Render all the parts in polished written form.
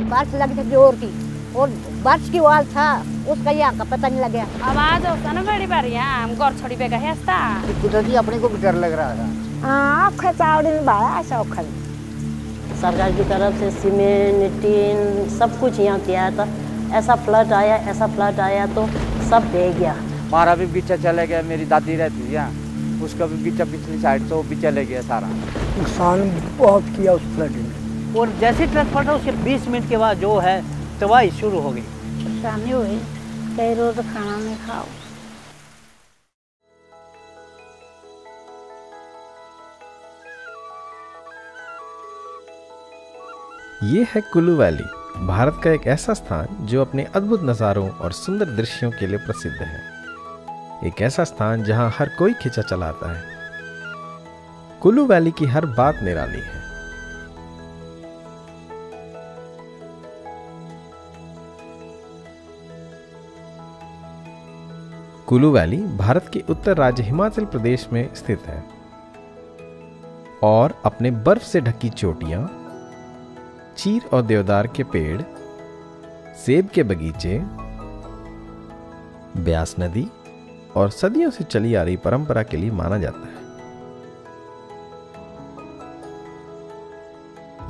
बारिश लगी थी जोर की, और बारिश की वाल था उसका यहाँ का पता नहीं लगा। आवाज होता ना बड़ी बार यहाँ हम घर छोड़ी पे गए था। कुदरती अपने को भी डर लग रहा था। हाँ खचावड़ी में भाया शौखन। सरकार की तरफ से सीमेंट टीन सब कुछ यहाँ किया था। ऐसा फ्लड आया तो सब बह गया। हमारा भी बीचा चले गया, मेरी दादी रहती थी यहाँ, उसका भी बीचा पिछली साइड तो भी चले गया सारा। नुकसान बहुत किया उस फ्लड ने। और जैसे ट्रक फटा उसके 20 मिनट के बाद जो है तबाही शुरू हो गई। परेशानी हुई, कई रोज खाना नहीं खाओ। ये है कुल्लू वैली, भारत का एक ऐसा स्थान जो अपने अद्भुत नज़ारों और सुंदर दृश्यों के लिए प्रसिद्ध है। एक ऐसा स्थान जहां हर कोई खिंचा चलाता है। कुल्लू वैली की हर बात निराली है। कुल्लू वैली भारत के उत्तर राज्य हिमाचल प्रदेश में स्थित है और अपने बर्फ से ढकी चोटियां, चीर और देवदार के पेड़, सेब के बगीचे, ब्यास नदी और सदियों से चली आ रही परंपरा के लिए माना जाता है।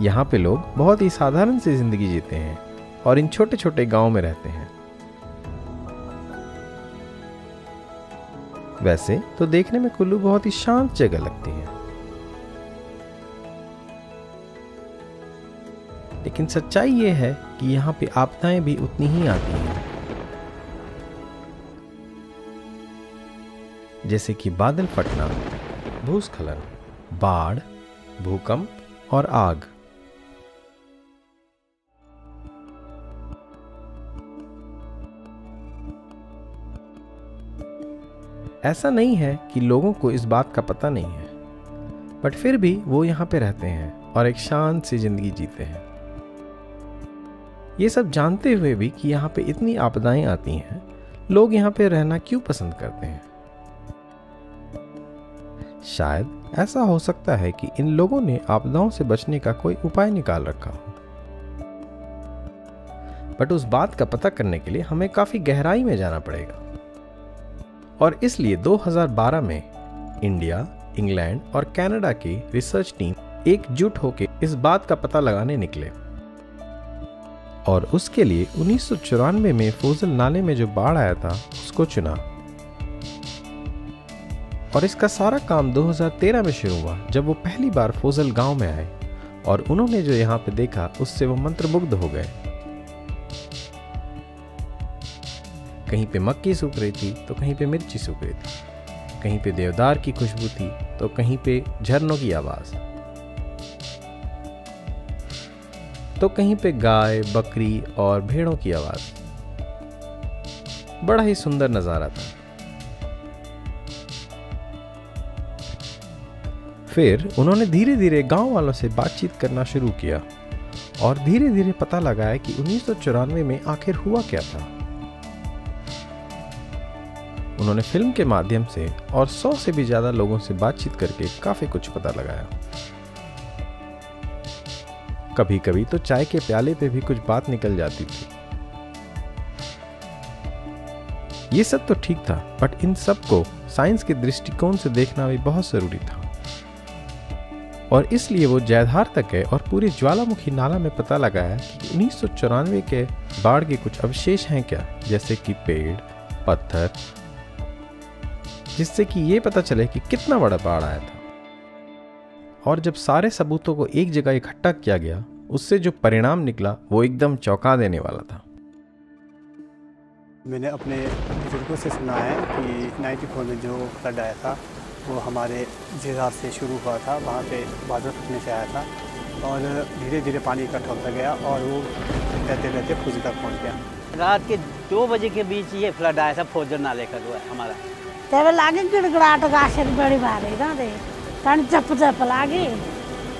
यहाँ पे लोग बहुत ही साधारण सी जिंदगी जीते हैं और इन छोटे छोटे गांवों में रहते हैं। वैसे तो देखने में कुल्लू बहुत ही शांत जगह लगती है, लेकिन सच्चाई ये है कि यहाँ पे आपदाएं भी उतनी ही आती हैं, जैसे कि बादल फटना, भूस्खलन, बाढ़, भूकंप और आग। ऐसा नहीं है कि लोगों को इस बात का पता नहीं है, बट फिर भी वो यहाँ पे रहते हैं और एक शांत सी जिंदगी जीते हैं। ये सब जानते हुए भी कि यहाँ पे इतनी आपदाएं आती हैं, लोग यहाँ पे रहना क्यों पसंद करते हैं? शायद ऐसा हो सकता है कि इन लोगों ने आपदाओं से बचने का कोई उपाय निकाल रखा हो, बट उस बात का पता करने के लिए हमें काफी गहराई में जाना पड़ेगा। और इसलिए 2012 में इंडिया, इंग्लैंड और कनाडा की रिसर्च टीम एकजुट होकर इस बात का पता लगाने निकले और उसके लिए 1994 में फोजल नाले में जो बाढ़ आया था उसको चुना। और इसका सारा काम 2013 में शुरू हुआ, जब वो पहली बार फोजल गांव में आए और उन्होंने जो यहाँ पे देखा उससे वो मंत्रमुग्ध हो गए। कहीं पे मक्की सूख रही थी तो कहीं पे मिर्ची सूख रही थी, कहीं पे देवदार की खुशबू थी तो कहीं पे झरनों की आवाज, तो कहीं पे गाय, बकरी और भेड़ों की आवाज। बड़ा ही सुंदर नजारा था। फिर उन्होंने धीरे धीरे गांव वालों से बातचीत करना शुरू किया और धीरे धीरे पता लगाया कि 1994 में आखिर हुआ क्या था। उन्होंने फिल्म के माध्यम से और 100 से भी ज्यादा लोगों से बातचीत करके काफी कुछ पता लगाया। कभी कभी तो चाय के प्याले पे भी कुछ बात निकल जाती थी। ये सब तो ठीक था, बट इन सब को साइंस के दृष्टिकोण से देखना भी बहुत जरूरी था। और इसलिए वो जयधार तक गए और पूरे ज्वालामुखी नाला में पता लगाया कि 1994 के बाढ़ के कुछ अवशेष हैं क्या, जैसे कि पेड़, पत्थर, जिससे कि ये पता चले कि कितना बड़ा बाढ़ आया था। और जब सारे सबूतों को एक जगह इकट्ठा किया गया, उससे जो परिणाम निकला वो एकदम चौंका देने वाला था। मैंने अपने बुजुर्गों से सुना है कि 94 में जो फ्लड आया था वो हमारे जयधार से शुरू हुआ था, वहाँ पे बादल फटने से आया था और धीरे धीरे पानी इकट्ठा होता गया और वो रहते रहते फौजी तक पहुँच गया। रात के 2 बजे के बीच ये फ्लड आया था, फोजल नाले का जो है हमारा। तब लागे गिड़गड़ाहट गाछर बड़ी भारी ना दे तन चप चप लागे,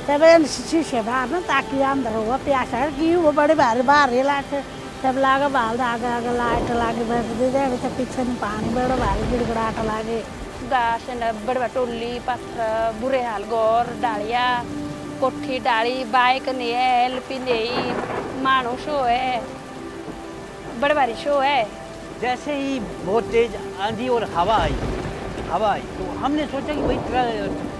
तब शीशे बाहर ना ताकि अंदर हुआ प्यास है कि वो बड़े भारी बाहर लाइट, तब लागे बाल आगे आगे लाइट लागे बैठ दे दे पीछे नहीं पानी बड़ा भारी गिड़गड़ाहट लागे। गाछ बड़े टोली पत्थर बुरे हाल गोर डालिया कोठी डाली बाइक नहीं है एलपी नहीं मानो शो है बड़े भारी शो है। जैसे ही बहुत तेज आंधी और हवा आई तो हमने सोचा कि भाई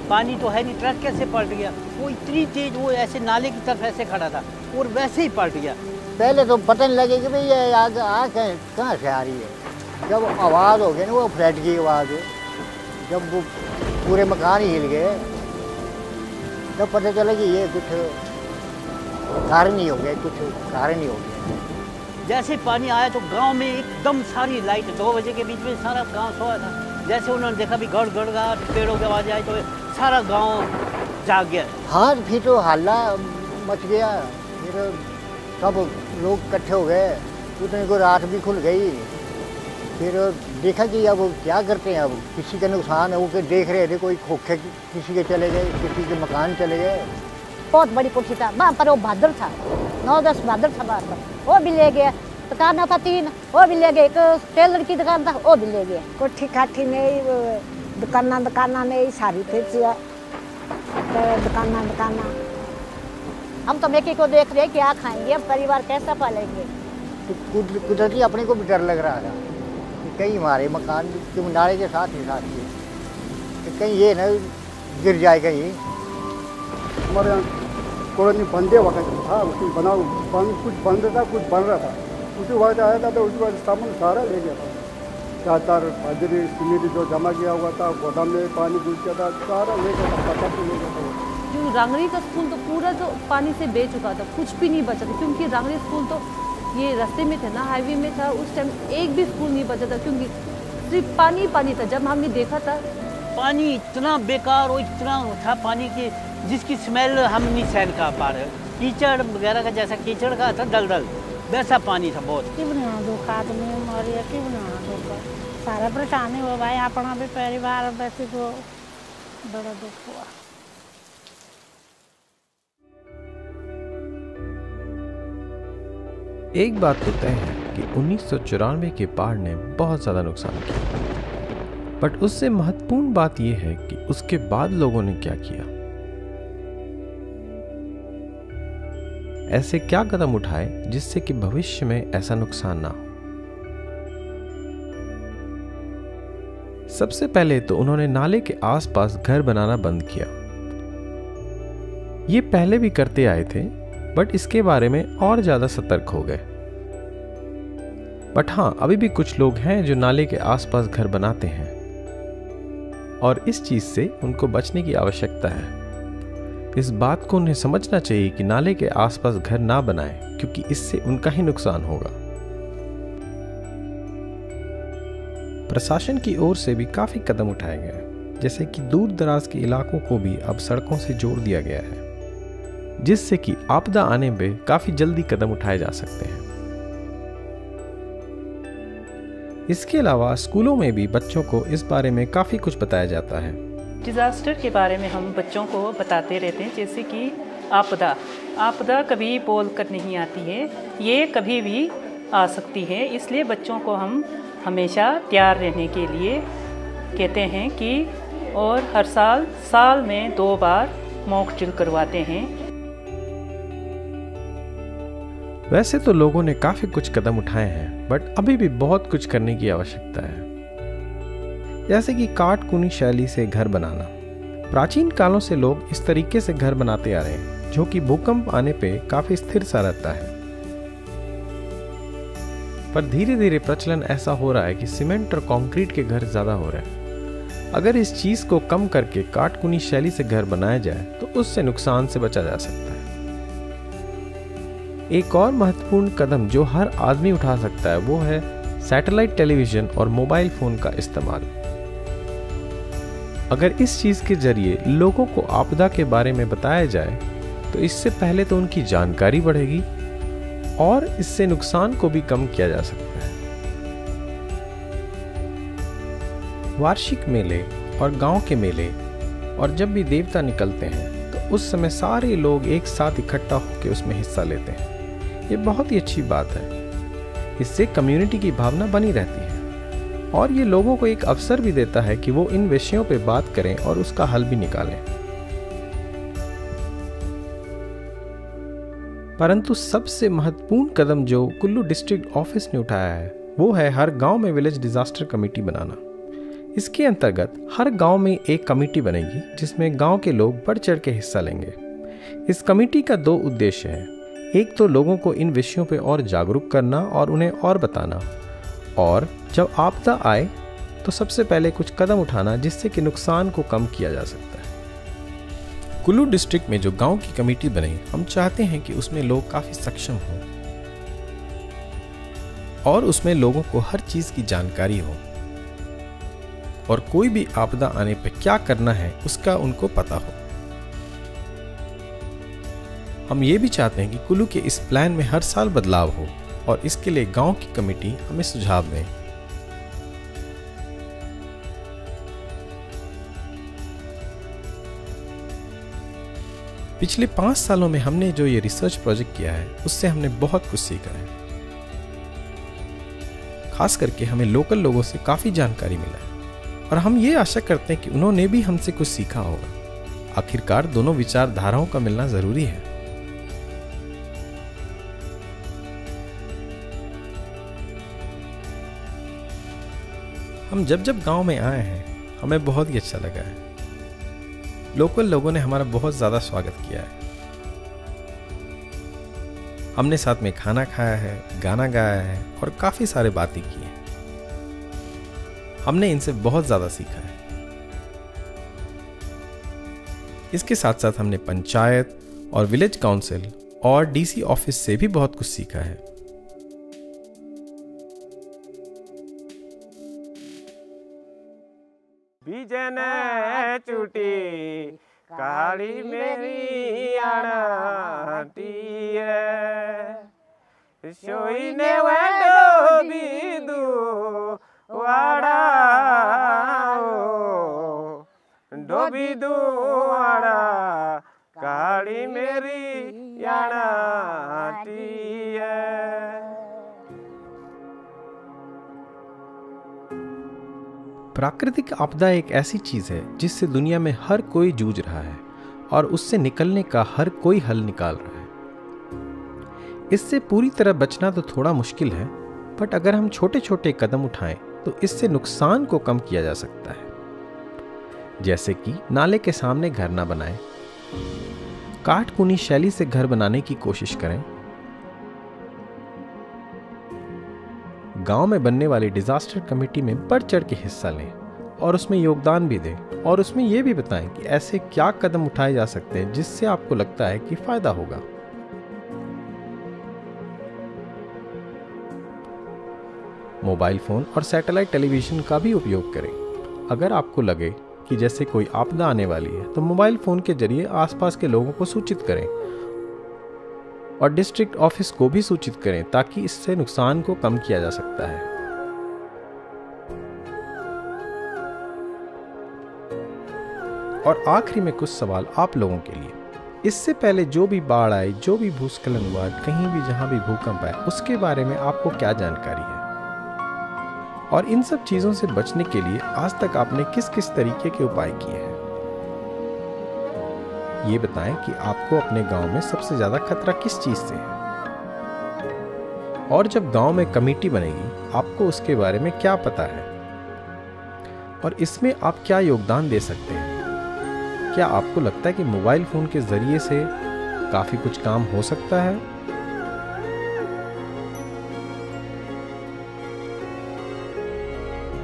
पानी तो है नहीं, ट्रक कैसे पलट गया। वो इतनी तेज वो ऐसे नाले की तरफ ऐसे खड़ा था और वैसे ही पलट गया। पहले तो पता नहीं लगे कि भाई ये आग कहाँ से आ रही है। जब आवाज़ हो गई ना वो फ्लड की आवाज़, जब वो पूरे मकान ही हिल गए तब पता चला कि ये कुछ कारण ही हो गया, कुछ कारण ही हो गया। जैसे पानी आया तो गांव में एकदम सारी लाइट 2 बजे के बीच में सारा गांव सोया था। जैसे उन्होंने देखा भी गड़ गड़ गा पेड़ों की आवाज़ आई तो सारा गांव जाग गया। हाँ फिर तो हल्ला मच गया, फिर सब लोग इकट्ठे हो गए, उतने को रात भी खुल गई। फिर देखा कि अब क्या करते हैं, अब किसी का नुकसान है वो फिर देख रहे थे, कोई खोखे किसी के चले गए, किसी के मकान चले गए। बहुत बड़ी कोठी था वहाँ पर, वो भादर था 9-10 भादर था वहाँ पर, वो भी ले गया। दुकान था 3 वो भी ले गए, एक टेलर की दुकान था वो भी ले गए। कोठी काठी नहीं दुकाना नहीं सारी थे दुकाना। हम तो मेकी को देख रहे क्या खाएंगे, अब परिवार कैसा पालेंगे। तो कुदरती अपने को भी डर लग रहा था कि कहीं हमारे मकान के नाले के साथ ही तो कहीं ये न गिर जाए कहीं। हमारे यहाँ कॉलोनी बंदे वक्त था, उसकी कुछ बंद था कुछ बन रहा था। उसी वक्त आया था तो उसके बाद सामान सारा ले गया था, चादर बजरी सीमेंट जो जमा किया हुआ था, गोदाम में पानी घुस गया था, सारा ले गया था, पता भी ले गया था। जो रांगड़ी का स्कूल तो पूरा तो पानी से बह चुका था, कुछ भी नहीं बचा था, क्योंकि रांगड़ी स्कूल तो ये रास्ते में था ना, हाईवे में था। उस टाइम एक भी स्कूल नहीं बचा था, क्योंकि सिर्फ पानी था। जब हमने देखा था पानी इतना बेकार और इतना था पानी की जिसकी स्मेल हम नहीं सहन कर पा रहे। कीचड़ वगैरह का जैसा कीचड़ का था दलदल वैसा पानी था बहुत। कि बना दुख आदमी मरिया कि बना दुख सारा परेशानी हो भाई, अपना भी परिवार वैसे को बड़ा दुख हुआ। एक बात तो तय है कि 1994 के बाढ़ ने बहुत ज़्यादा नुकसान किया, बट उससे महत्वपूर्ण बात यह है कि उसके बाद लोगों ने क्या किया। ऐसे क्या कदम उठाए जिससे कि भविष्य में ऐसा नुकसान ना हो। सबसे पहले तो उन्होंने नाले के आसपास घर बनाना बंद किया। ये पहले भी करते आए थे, बट इसके बारे में और ज्यादा सतर्क हो गए। बट हाँ, अभी भी कुछ लोग हैं जो नाले के आसपास घर बनाते हैं और इस चीज से उनको बचने की आवश्यकता है। इस बात को उन्हें समझना चाहिए कि नाले के आसपास घर ना बनाएं, क्योंकि इससे उनका ही नुकसान होगा। प्रशासन की ओर से भी काफी कदम उठाए गए, जैसे कि दूर दराज के इलाकों को भी अब सड़कों से जोड़ दिया गया है, जिससे कि आपदा आने पे काफी जल्दी कदम उठाए जा सकते हैं। इसके अलावा स्कूलों में भी बच्चों को इस बारे में काफी कुछ बताया जाता है। डिज़ास्टर के बारे में हम बच्चों को बताते रहते हैं, जैसे कि आपदा कभी बोल कर नहीं आती है, ये कभी भी आ सकती है। इसलिए बच्चों को हम हमेशा तैयार रहने के लिए कहते हैं कि और हर साल में 2 बार मॉक ड्रिल करवाते हैं। वैसे तो लोगों ने काफी कुछ कदम उठाए हैं, बट अभी भी बहुत कुछ करने की आवश्यकता है, जैसे कि काट कुनी शैली से घर बनाना। प्राचीन कालों से लोग इस तरीके से घर बनाते आ रहे हैं, जो कि भूकंप आने पे काफी स्थिर सा रहता है। पर धीरे धीरे प्रचलन ऐसा हो रहा है कि सीमेंट और कंक्रीट के घर ज्यादा हो रहे हैं। अगर इस चीज को कम करके काट कुनी शैली से घर बनाया जाए तो उससे नुकसान से बचा जा सकता है। एक और महत्वपूर्ण कदम जो हर आदमी उठा सकता है वो है सैटेलाइट टेलीविजन और मोबाइल फोन का इस्तेमाल। अगर इस चीज के जरिए लोगों को आपदा के बारे में बताया जाए तो इससे पहले तो उनकी जानकारी बढ़ेगी और इससे नुकसान को भी कम किया जा सकता है। वार्षिक मेले और गांव के मेले और जब भी देवता निकलते हैं तो उस समय सारे लोग एक साथ इकट्ठा होकर उसमें हिस्सा लेते हैं। ये बहुत ही अच्छी बात है, इससे कम्युनिटी की भावना बनी रहती है और ये लोगों को एक अवसर भी देता है कि वो इन विषयों पे बात करें और उसका हल भी निकालें। परंतु सबसे महत्वपूर्ण कदम जो कुल्लू डिस्ट्रिक्ट ऑफिस ने उठाया है वो है हर गांव में विलेज डिजास्टर कमेटी बनाना। इसके अंतर्गत हर गांव में एक कमेटी बनेगी जिसमें गांव के लोग बढ़ चढ़ के हिस्सा लेंगे। इस कमेटी का 2 उद्देश्य हैं। एक तो लोगों को इन विषयों पर और जागरूक करना और उन्हें और बताना, और जब आपदा आए तो सबसे पहले कुछ कदम उठाना जिससे कि नुकसान को कम किया जा सकता है। कुल्लू डिस्ट्रिक्ट में जो गांव की कमेटी बने, हम चाहते हैं कि उसमें लोग काफ़ी सक्षम हों और उसमें लोगों को हर चीज़ की जानकारी हो और कोई भी आपदा आने पर क्या करना है उसका उनको पता हो। हम ये भी चाहते हैं कि कुल्लू के इस प्लान में हर साल बदलाव हो और इसके लिए गांव की कमेटी हमें सुझाव दें। पिछले 5 सालों में हमने जो ये रिसर्च प्रोजेक्ट किया है उससे हमने बहुत कुछ सीखा है। खास करके हमें लोकल लोगों से काफ़ी जानकारी मिला है और हम ये आशा करते हैं कि उन्होंने भी हमसे कुछ सीखा होगा। आखिरकार दोनों विचारधाराओं का मिलना ज़रूरी है। हम जब गांव में आए हैं हमें बहुत ही अच्छा लगा है। लोकल लोगों ने हमारा बहुत ज़्यादा स्वागत किया है। हमने साथ में खाना खाया है, गाना गाया है और काफ़ी सारे बातें की हैं। हमने इनसे बहुत ज़्यादा सीखा है। इसके साथ साथ हमने पंचायत और विलेज काउंसिल और डीसी ऑफिस से भी बहुत कुछ सीखा है। बीजन चुटी काली मेरी आटी सोई ने वडो बीदू वाड़ा डोबी दुआड़ा काली मेरी आटी प्राकृतिक आपदा एक ऐसी चीज है जिससे दुनिया में हर कोई जूझ रहा है और उससे निकलने का हर कोई हल निकाल रहा है। इससे पूरी तरह बचना तो थोड़ा मुश्किल है, बट अगर हम छोटे छोटे कदम उठाएं तो इससे नुकसान को कम किया जा सकता है। जैसे कि नाले के सामने घर ना बनाएं, काटकुनी शैली से घर बनाने की कोशिश करें, गांव में बनने वाली डिजास्टर कमेटी में बढ़ चढ़ के हिस्सा लें और उसमें योगदान भी दें और उसमें यह भी बताएं कि ऐसे क्या कदम उठाए जा सकते हैं जिससे आपको लगता है कि फायदा होगा। मोबाइल फोन और सैटेलाइट टेलीविजन का भी उपयोग करें। अगर आपको लगे कि जैसे कोई आपदा आने वाली है तो मोबाइल फोन के जरिए आसपास के लोगों को सूचित करें और डिस्ट्रिक्ट ऑफिस को भी सूचित करें ताकि इससे नुकसान को कम किया जा सकता है। और आखिरी में कुछ सवाल आप लोगों के लिए। इससे पहले जो भी बाढ़ आए, जो भी भूस्खलन हुआ, कहीं भी जहां भी भूकंप आए, उसके बारे में आपको क्या जानकारी है और इन सब चीजों से बचने के लिए आज तक आपने किस किस तरीके के उपाय किए हैं। ये बताएं कि आपको अपने गांव में सबसे ज्यादा खतरा किस चीज से है और जब गांव में कमेटी बनेगी आपको उसके बारे में क्या पता है और इसमें आप क्या योगदान दे सकते हैं। क्या आपको लगता है कि मोबाइल फोन के जरिए से काफी कुछ काम हो सकता है?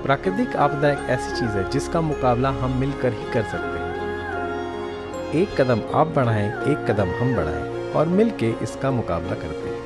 प्राकृतिक आपदा एक ऐसी चीज है जिसका मुकाबला हम मिलकर ही कर सकते हैं। एक कदम आप बढ़ाएं, एक कदम हम बढ़ाएं और मिलके इसका मुकाबला करते हैं।